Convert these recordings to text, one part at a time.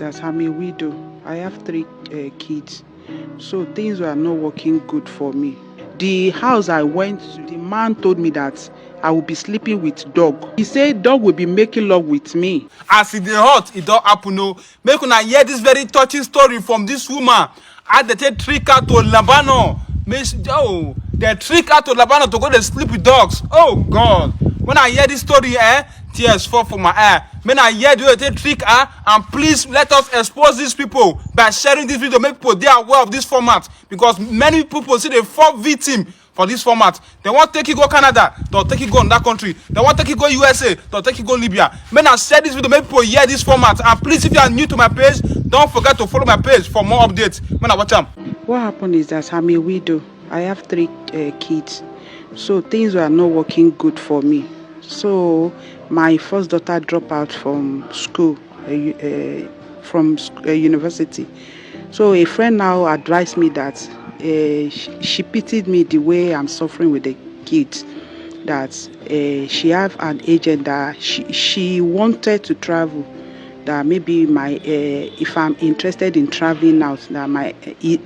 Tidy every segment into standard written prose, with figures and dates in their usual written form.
that I'm a widow. I have three kids. So things were not working good for me. The house I went to, the man told me that I will be sleeping with dog. He said dog will be making love with me. As e dey hot, e don happen o. Make una hear this very touching story from this woman. How they take trick her to Lebanon. They trick her to Lebanon to go dey sleep with dogs. Oh God! When I hear this story, tears fall for my eye. When I hear the way they trick her, and please let us expose these people by sharing this video. Make people dey aware of this format, because many people see dey fall victim for this format. They want take you go Canada, they'll take you go in that country. They want take you go USA, they'll take you go Libya. When I share this video, make people hear this format. And please, if you are new to my page, don't forget to follow my page for more updates. When I watch them. What happened is that I'm a widow. I have three kids. So things were not working good for me. So my first daughter dropped out from school, university. So a friend now advised me that she pitied me the way I'm suffering with the kids. That she have an agent that she wanted to travel. That maybe if I'm interested in traveling out, that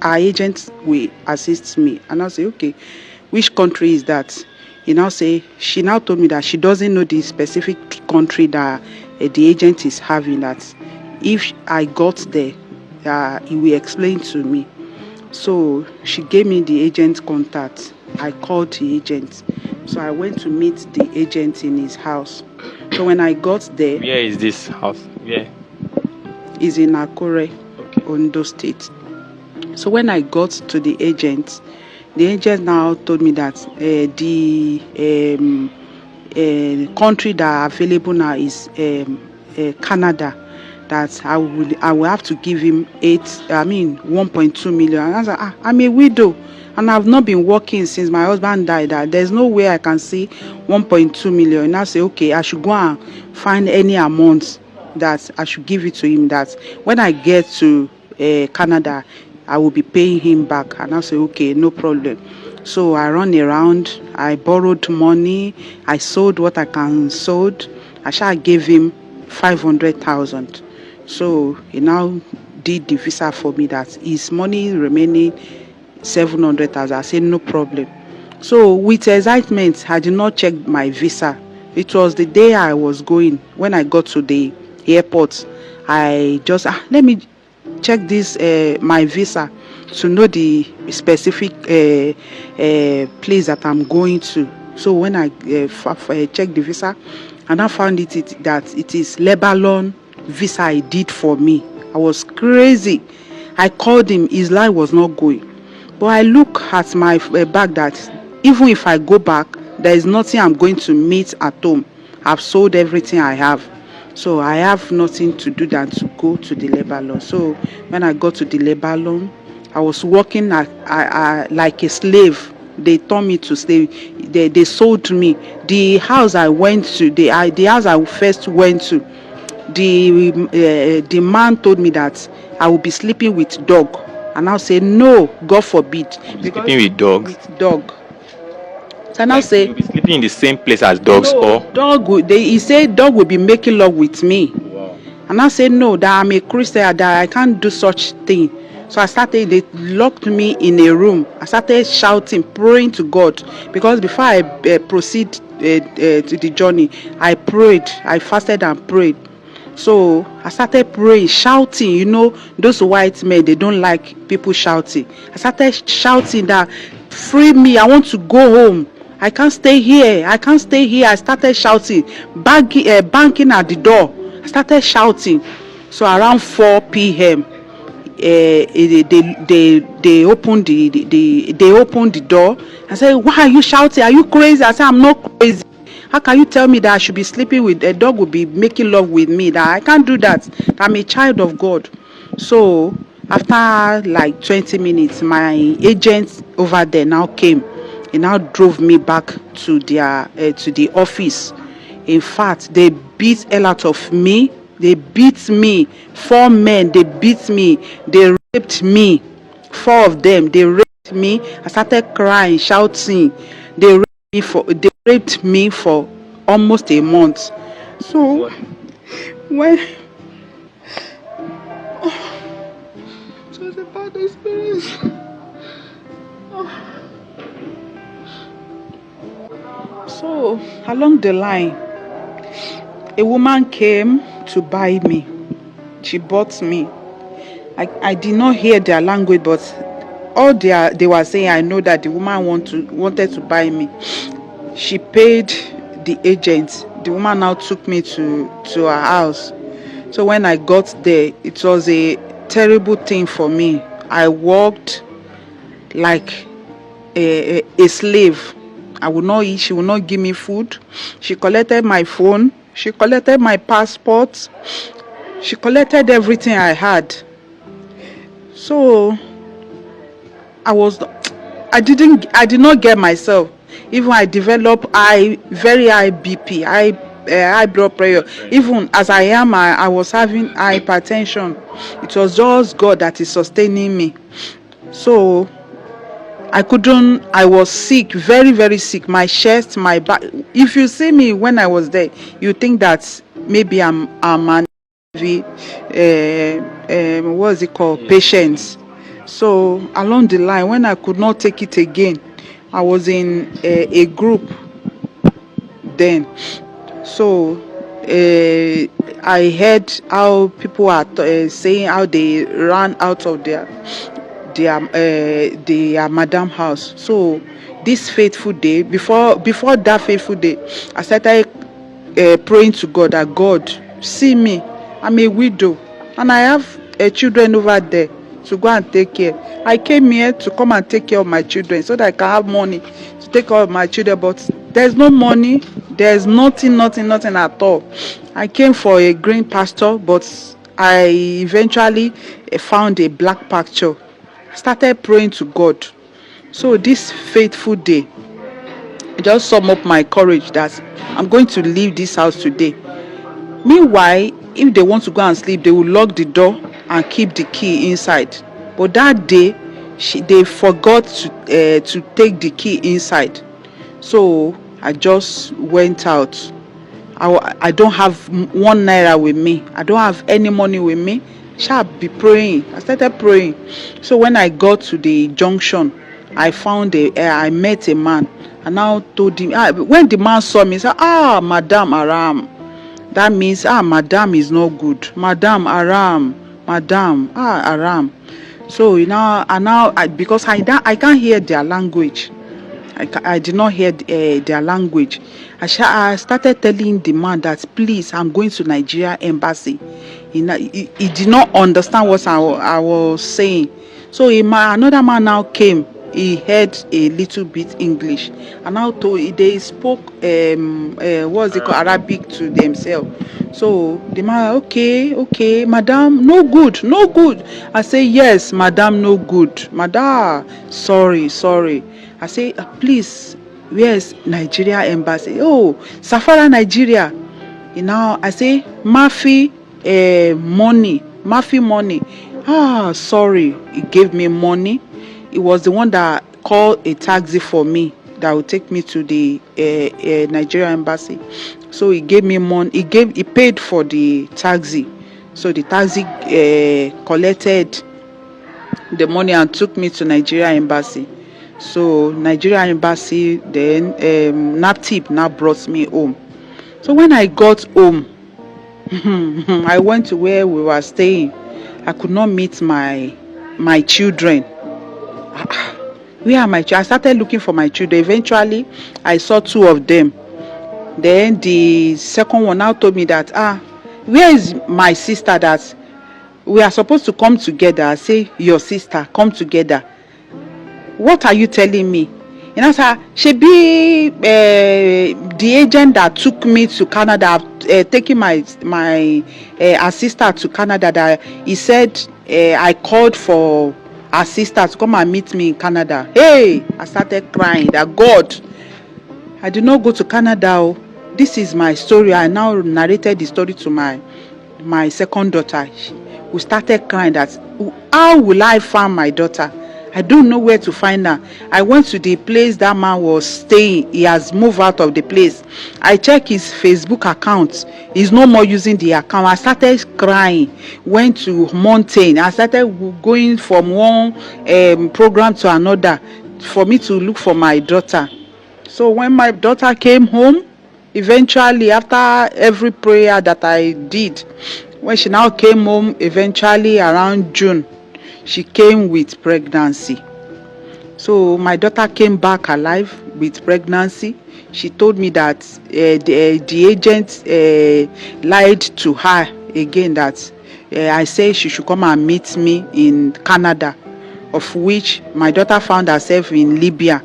our agent will assist me. And I'll say, okay, which country is that? She now told me that she doesn't know the specific country that the agent is having. That if I got there, he will explain to me. So she gave me the agent contact. I called the agent. So I went to meet the agent in his house. So when I got there... Where is this house? Where? It's in Akure, okay. Ondo State. So when I got to the agent now told me that the country that available now is Canada. That I will have to give him 1.2 million. And I was like, I'm a widow and I've not been working since my husband died. That there's no way I can see 1.2 million. And I say, okay, I should go and find any amount that I should give it to him. That when I get to Canada, I will be paying him back. And I say, okay, no problem. So I run around, I borrowed money, I sold what I can sold. I shall give him 500,000. So he now did the visa for me. That his money remaining 700,000. I said no problem. So with excitement, I did not check my visa. It was the day I was going. When I got to the airport, I just let me check this my visa to know the specific place that I'm going to. So when I checked the visa, and I found that it is Lebanon visa he did for me. I was crazy. I called him. His line was not going. But I look at my bag that even if I go back, there is nothing I'm going to meet at home. I've sold everything I have. So I have nothing to do than to go to the Lebanon. So when I got to the Lebanon, I was working like a slave. They turned me to slave. They sold me. The house I went to, the house I first went to, the man told me that I will be sleeping with dog. And I'll say, no, God forbid. Sleeping with dogs? With dog. So now say you'll be sleeping in the same place as dogs, no, or he said dog will be making love with me. Wow. And I said no, that I'm a Christian, that I can't do such thing. So they locked me in a room. I started shouting, praying to God, because before I proceed to the journey, I prayed, I fasted and prayed. So I started praying, shouting. Those white men, they don't like people shouting. I started shouting that, free me, I want to go home. I can't stay here. I can't stay here. I started shouting, banging at the door. I started shouting. So around 4 p.m., they opened the door. I said, why are you shouting? Are you crazy? I said, I'm not crazy. How can you tell me that I should be sleeping with a dog, will be making love with me? That I can't do that. I'm a child of God. So after like 20 minutes, my agent over there now came. He now drove me back to the office. In fact, they beat a lot of me. They beat me. 4 men, they beat me. They raped me. 4 of them, they raped me. I started crying, shouting. They raped me for almost a month. So when a bad experience. So along the line, a woman came to buy me. She bought me. I did not hear their language, but all they were saying, I know that the woman wanted to buy me. She paid the agent. The woman now took me to her house. So when I got there, it was a terrible thing for me. I worked like a slave. I would not eat. She would not give me food. She collected my phone. She collected my passport. She collected everything I had. So I did not get myself. Even I developed very high BP, high blood pressure. Even as I am, I was having hypertension. It was just God that is sustaining me. So I was sick, very, very sick. My chest, my back. If you see me when I was there, you think that maybe I'm an what's it called, patience. So along the line, when I could not take it again, I was in a group then. So I heard how people are saying how they ran out of their madam house. So this faithful day, before that faithful day, I started praying to God that God, see me, I'm a widow and I have children over there to go and take care. I came here to come and take care of my children so that I can have money to take care of my children, but there's no money, there's nothing at all. I came for a green pasture, but I eventually found a black pasture. Started praying to God. So this faithful day, I just sum up my courage that I'm going to leave this house today. Meanwhile, if they want to go and sleep, they will lock the door and keep the key inside. But that day, they forgot to take the key inside. So I just went out. I don't have 1 naira with me. I don't have any money with me. Shall be praying. I started praying. So when I got to the junction, I met a man. I now told him, when the man saw me, he said, Madam Aram. That means, Madam is not good. Madam Aram. Madam, Aram. So because I can't hear their language. I did not hear their language. I started telling the man that, please, I'm going to Nigeria embassy. He did not understand what I was saying. So another man now came. He heard a little bit English, and now they spoke Arabic to themselves. So the man, okay, madam, no good. I say, yes, madam, no good. Madam, sorry. I say, please, where's Nigeria embassy? Oh, Safara, Nigeria. I say, Mafi money. Sorry. He gave me money. It was the one that called a taxi for me that would take me to the Nigeria embassy. So he gave me money. He paid for the taxi. So the taxi collected the money and took me to Nigeria embassy. So Nigeria embassy then NAPTIP now brought me home. So when I got home, I went to where we were staying. I could not meet my children. Where are my children? I started looking for my children. Eventually, I saw 2 of them. Then the second one now told me that, where is my sister that we are supposed to come together? I say, your sister, come together. What are you telling me? Sir, she be the agent that took me to Canada, taking my her sister to Canada. That he said I called for her sister to come and meet me in Canada. Hey, I started crying that God, I did not go to Canada. This is my story. I now narrated the story to my second daughter. We started crying that, how will I find my daughter? I don't know where to find her. I went to the place that man was staying. He has moved out of the place. I checked his Facebook account. He's no more using the account. I started crying. Went to mountain. I started going from one program to another for me to look for my daughter. So when my daughter came home, eventually after every prayer that I did, when she now came home, eventually around June, she came with pregnancy. So my daughter came back alive with pregnancy. She told me that the agent lied to her again, that I said she should come and meet me in Canada, of which my daughter found herself in Libya.